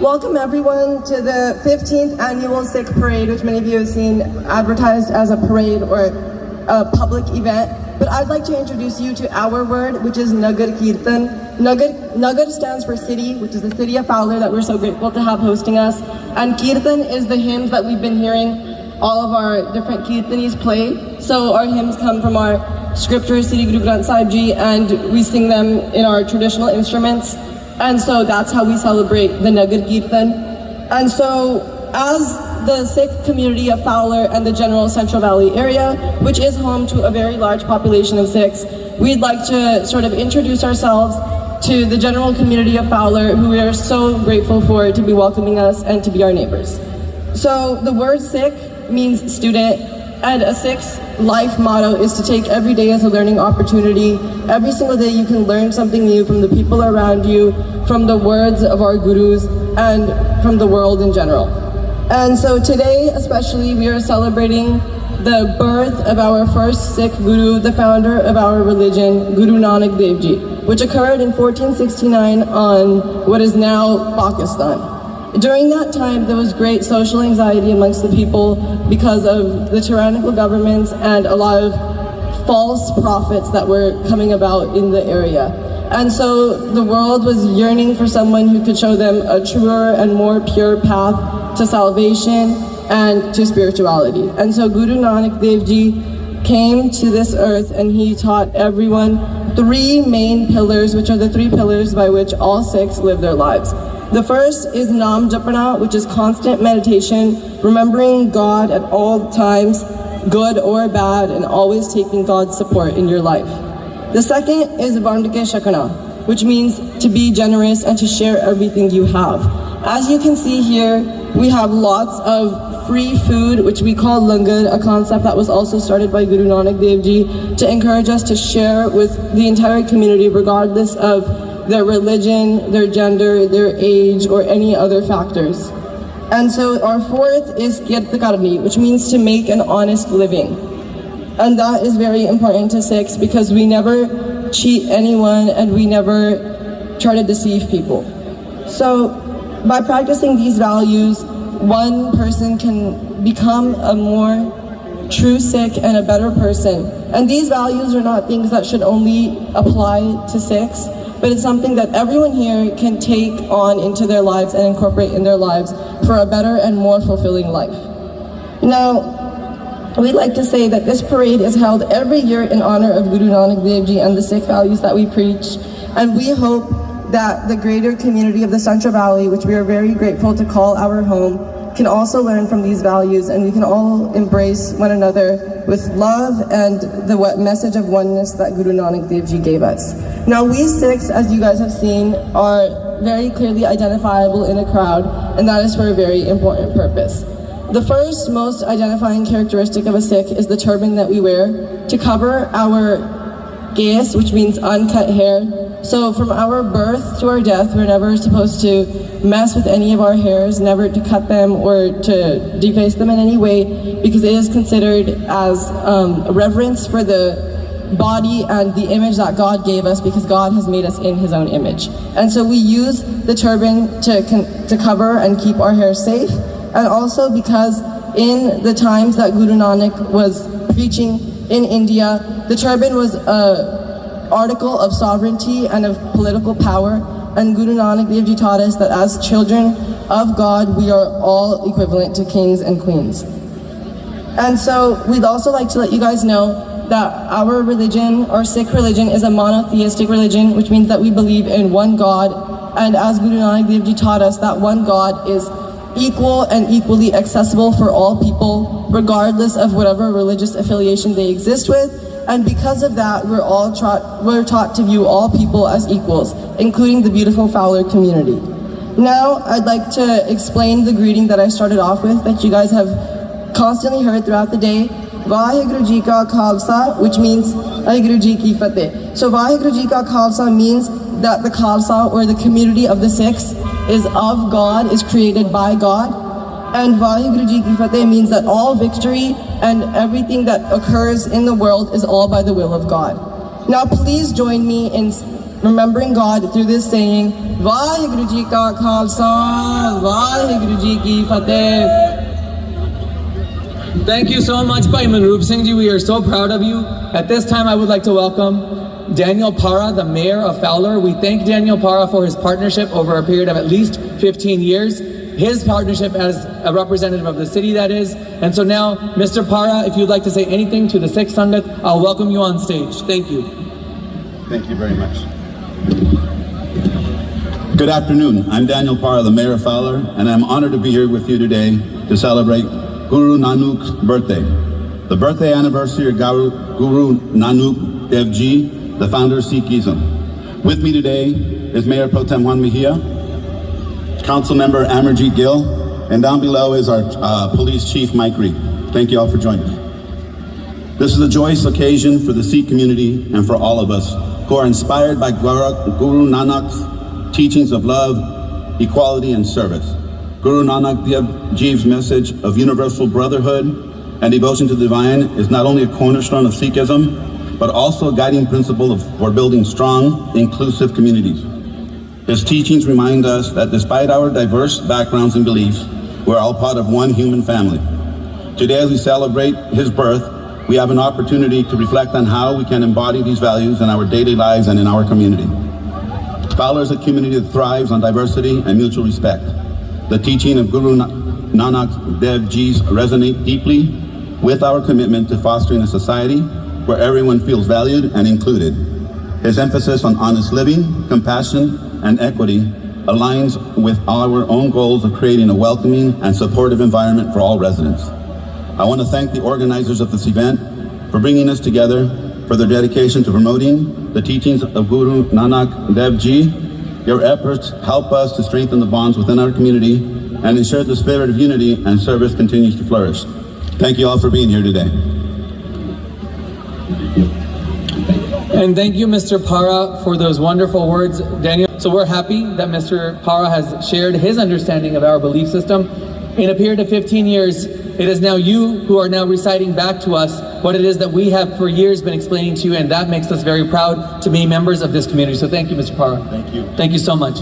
Welcome everyone to the 15th annual Sikh Parade, which many of you have seen advertised as a parade or a public event. But I'd like to introduce you to our word, which is Nagar Kirtan. Nagar stands for city, which is the city of Fowler that we're so grateful to have hosting us. And Kirtan is the hymns that we've been hearing all of our different Kirtanis play. So our hymns come from our scriptures, Sri Guru Granth Sahib Ji, and we sing them in our traditional instruments. And so that's how we celebrate the Nagar Kirtan. And so as the Sikh community of Fowler and the general Central Valley area, which is home to a very large population of Sikhs, we'd like to sort of introduce ourselves to the general community of Fowler, who we are so grateful for to be welcoming us and to be our neighbors. So the word Sikh means student, and a Sikh's life motto is to take every day as a learning opportunity. Every single day you can learn something new from the people around you, from the words of our gurus, and from the world in general. And so today especially we are celebrating the birth of our first Sikh guru, the founder of our religion, Guru Nanak Dev Ji, which occurred in 1469 on what is now Pakistan. During that time, there was great social anxiety amongst the people because of the tyrannical governments and a lot of false prophets that were coming about in the area. And so the world was yearning for someone who could show them a truer and more pure path to salvation and to spirituality. And so Guru Nanak Dev Ji came to this earth and he taught everyone three main pillars, which are the three pillars by which all Sikhs live their lives. The first is Nam Japana, which is constant meditation, remembering God at all times, good or bad, and always taking God's support in your life. The second is Vandake Shakana, which means to be generous and to share everything you have. As you can see here, we have lots of free food, which we call langar, a concept that was also started by Guru Nanak Dev Ji to encourage us to share with the entire community, regardless of their religion, their gender, their age, or any other factors. And so our fourth is Kirtakarni, which means to make an honest living. And that is very important to Sikhs because we never cheat anyone and we never try to deceive people. So by practicing these values, one person can become a more true Sikh and a better person. And these values are not things that should only apply to Sikhs, but it's something that everyone here can take on into their lives and incorporate in their lives for a better and more fulfilling life. Now, we'd like to say that this parade is held every year in honor of Guru Nanak Dev Ji and the Sikh values that we preach, and we hope that the greater community of the Central Valley, which we are very grateful to call our home, can also learn from these values, and we can all embrace one another with love and the message of oneness that Guru Nanak Dev Ji gave us. Now we Sikhs, as you guys have seen, are very clearly identifiable in a crowd, and that is for a very important purpose. The first most identifying characteristic of a Sikh is the turban that we wear to cover our gayas, which means uncut hair. So from our birth to our death, we're never supposed to mess with any of our hairs, never to cut them or to deface them in any way, because it is considered as a reverence for the body and the image that God gave us, because God has made us in His own image. And so we use the turban to cover and keep our hair safe, and also because in the times that Guru Nanak was preaching in India, the turban was a article of sovereignty and of political power, and Guru Nanak Dev Ji taught us that as children of God, we are all equivalent to kings and queens. And so we'd also like to let you guys know that our religion, our Sikh religion, is a monotheistic religion, which means that we believe in one God, and as Guru Nanak Dev Ji taught us, that one God is equal and equally accessible for all people, regardless of whatever religious affiliation they exist with. And because of that, we're taught to view all people as equals, including the beautiful Fowler community. Now, I'd like to explain the greeting that I started off with, that you guys have constantly heard throughout the day. Vaheguru Ji Ka Khalsa, which means Vaheguru Ji Ki Fateh. So Vaheguru Ji Ka Khalsa means that the Khalsa, or the community of the Sikhs, is of God, is created by God. And Vaheguru Ji Ki Fateh means that all victory and everything that occurs in the world is all by the will of God. Now please join me in remembering God through this saying, Vaheguru Ji Ka Khalsa, Vaheguru Ji Ki Fateh. Thank you so much, Bhai Manroop Singh Ji. We are so proud of you. At this time, I would like to welcome Daniel Para, the Mayor of Fowler. We thank Daniel Para for his partnership over a period of at least 15 years. His partnership as a representative of the city, that is. And so now, Mr. Para, if you'd like to say anything to the Sikh Sangat, I'll welcome you on stage. Thank you. Thank you very much. Good afternoon. I'm Daniel Para, the Mayor of Fowler, and I'm honored to be here with you today to celebrate Guru Nanak's birthday. The birthday anniversary of Guru Nanak Dev Ji, the founder of Sikhism. With me today is Mayor Pro Tem Juan Mejia, Council Member Amarjeet Gill, and down below is our Police Chief Mike Reed. Thank you all for joining. This is a joyous occasion for the Sikh community and for all of us who are inspired by Guru Nanak's teachings of love, equality, and service. Guru Nanak Dev Ji's message of universal brotherhood and devotion to the divine is not only a cornerstone of Sikhism, but also a guiding principle for building strong, inclusive communities. His teachings remind us that despite our diverse backgrounds and beliefs, we're all part of one human family. Today, as we celebrate his birth, we have an opportunity to reflect on how we can embody these values in our daily lives and in our community. Fowler is a community that thrives on diversity and mutual respect. The teaching of Guru Nanak Dev Ji's resonate deeply with our commitment to fostering a society where everyone feels valued and included. His emphasis on honest living, compassion, and equity aligns with our own goals of creating a welcoming and supportive environment for all residents. I want to thank the organizers of this event for bringing us together, for their dedication to promoting the teachings of Guru Nanak Dev Ji. Your efforts help us to strengthen the bonds within our community and ensure the spirit of unity and service continues to flourish. Thank you all for being here today. And thank you, Mr. Para, for those wonderful words, Daniel. So we're happy that Mr. Para has shared his understanding of our belief system. In a period of 15 years, it is now you who are now reciting back to us what it is that we have for years been explaining to you, and that makes us very proud to be members of this community. So thank you, Mr. Para. Thank you. Thank you so much.